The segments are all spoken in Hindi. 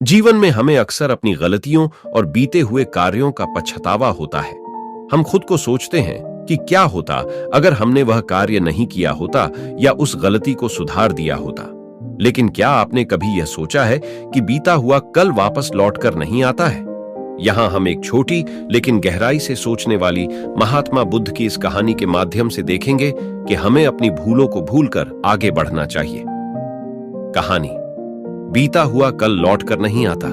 जीवन में हमें अक्सर अपनी गलतियों और बीते हुए कार्यों का पछतावा होता है। हम खुद को सोचते हैं कि क्या होता अगर हमने वह कार्य नहीं किया होता या उस गलती को सुधार दिया होता। लेकिन क्या आपने कभी यह सोचा है कि बीता हुआ कल वापस लौटकर नहीं आता है? यहां हम एक छोटी लेकिन गहराई से सोचने वाली महात्मा बुद्ध की इस कहानी के माध्यम से देखेंगे कि हमें अपनी भूलों को भूलकर आगे बढ़ना चाहिए। कहानी बीता हुआ कल लौटकर नहीं आता।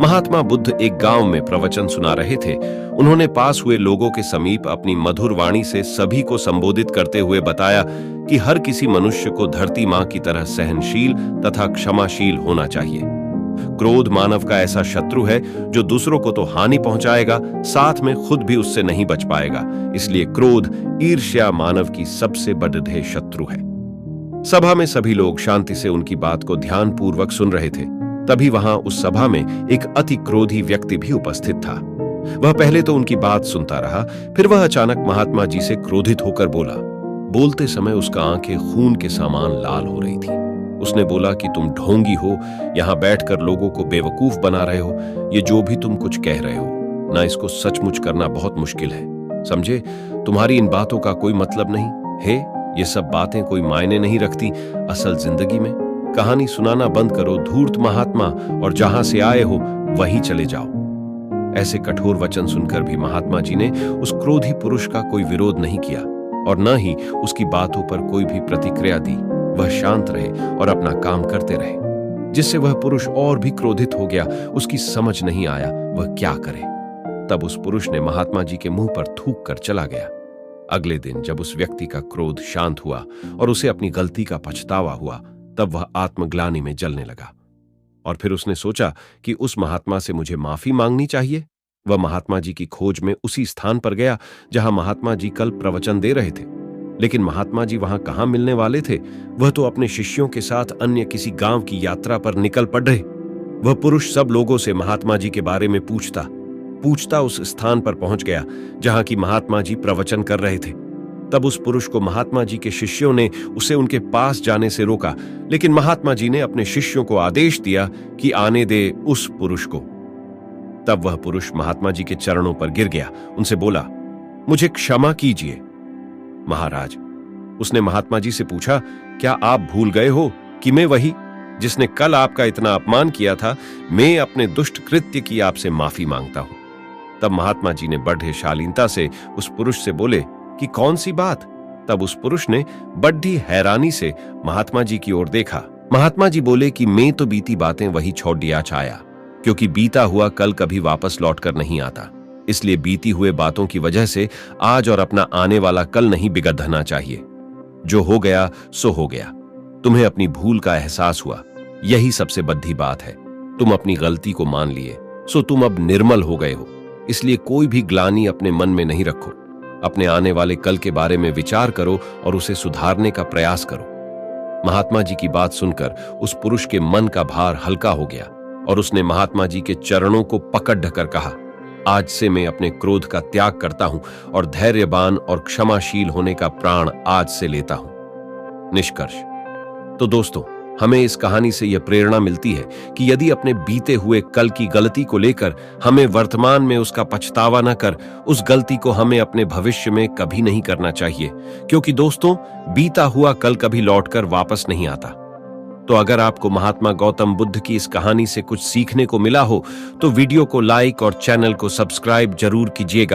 महात्मा बुद्ध एक गांव में प्रवचन सुना रहे थे। उन्होंने पास हुए लोगों के समीप अपनी मधुर वाणी से सभी को संबोधित करते हुए बताया कि हर किसी मनुष्य को धरती मां की तरह सहनशील तथा क्षमाशील होना चाहिए। क्रोध मानव का ऐसा शत्रु है जो दूसरों को तो हानि पहुंचाएगा, साथ में खुद भी उससे नहीं बच पाएगा। इसलिए क्रोध, ईर्ष्या मानव की सबसे बड़े शत्रु है। सभा में सभी लोग शांति से उनकी बात को ध्यानपूर्वक सुन रहे थे। तभी वहां उस सभा में एक अति क्रोधी व्यक्ति भी उपस्थित था। वह पहले तो उनकी बात सुनता रहा, फिर वह अचानक महात्मा जी से क्रोधित होकर बोला। बोलते समय उसका आंखें खून के समान लाल हो रही थी। उसने बोला कि तुम ढोंगी हो, यहाँ बैठकर लोगों को बेवकूफ बना रहे हो। ये जो भी तुम कुछ कह रहे हो ना, इसको सचमुच करना बहुत मुश्किल है। समझे, तुम्हारी इन बातों का कोई मतलब नहीं है। ये सब बातें कोई मायने नहीं रखती असल जिंदगी में। कहानी सुनाना बंद करो धूर्त महात्मा, और जहां से आए हो वहीं चले जाओ। ऐसे कठोर वचन सुनकर भी महात्मा जी ने उस क्रोधी पुरुष का कोई विरोध नहीं किया और न ही उसकी बातों पर कोई भी प्रतिक्रिया दी। वह शांत रहे और अपना काम करते रहे, जिससे वह पुरुष और भी क्रोधित हो गया। उसकी समझ नहीं आया वह क्या करे। तब उस पुरुष ने महात्मा जी के मुंह पर थूक कर चला गया। अगले दिन जब उस व्यक्ति का क्रोध शांत हुआ और उसे अपनी गलती का पछतावा हुआ, तब वह आत्मग्लानि में जलने लगा। और फिर उसने सोचा कि उस महात्मा से मुझे माफी मांगनी चाहिए। वह महात्मा जी की खोज में उसी स्थान पर गया जहां महात्मा जी कल प्रवचन दे रहे थे। लेकिन महात्मा जी वहां कहां मिलने वाले थे? वह तो अपने शिष्यों के साथ अन्य किसी गांव की यात्रा पर निकल पड़े। वह पुरुष सब लोगों से महात्मा जी के बारे में पूछता उस स्थान पर पहुंच गया जहां की महात्मा जी प्रवचन कर रहे थे। तब उस पुरुष को महात्मा जी के शिष्यों ने उसे उनके पास जाने से रोका, लेकिन महात्मा जी ने अपने शिष्यों को आदेश दिया कि आने दे उस पुरुष को। तब वह पुरुष महात्मा जी के चरणों पर गिर गया। उनसे बोला, मुझे क्षमा कीजिए महाराज। उसने महात्मा जी से पूछा, क्या आप भूल गए हो कि मैं वही जिसने कल आपका इतना अपमान किया था? मैं अपने दुष्ट कृत्य की आपसे माफी मांगता हूं। तब महात्मा जी ने बड़े शालीनता से उस पुरुष से बोले कि कौन सी बात? तब उस पुरुष ने बड़ी हैरानी से महात्मा जी की ओर देखा। महात्मा जी बोले कि मैं तो बीती बातें वही छोड़ दिया चाया, क्योंकि बीता हुआ कल कभी वापस लौटकर नहीं आता। इसलिए बीती हुए बातों की वजह से आज और अपना आने वाला कल नहीं बिगड़ना चाहिए। जो हो गया सो हो गया। तुम्हें अपनी भूल का एहसास हुआ, यही सबसे बड़ी बात है। तुम अपनी गलती को मान लिए, सो तुम अब निर्मल हो गए हो। इसलिए कोई भी ग्लानि अपने मन में नहीं रखो। अपने आने वाले कल के बारे में विचार करो और उसे सुधारने का प्रयास करो। महात्मा जी की बात सुनकर उस पुरुष के मन का भार हल्का हो गया और उसने महात्मा जी के चरणों को पकड़ ढकर कहा, आज से मैं अपने क्रोध का त्याग करता हूं और धैर्यवान और क्षमाशील होने का प्राण आज से लेता हूं। निष्कर्ष तो दोस्तों, हमें इस कहानी से यह प्रेरणा मिलती है कि यदि अपने बीते हुए कल की गलती को लेकर हमें वर्तमान में उसका पछतावा न कर, उस गलती को हमें अपने भविष्य में कभी नहीं करना चाहिए, क्योंकि दोस्तों, बीता हुआ कल कभी लौटकर वापस नहीं आता। तो अगर आपको महात्मा गौतम बुद्ध की इस कहानी से कुछ सीखने को मिला हो तो वीडियो को लाइक और चैनल को सब्सक्राइब जरूर कीजिएगा।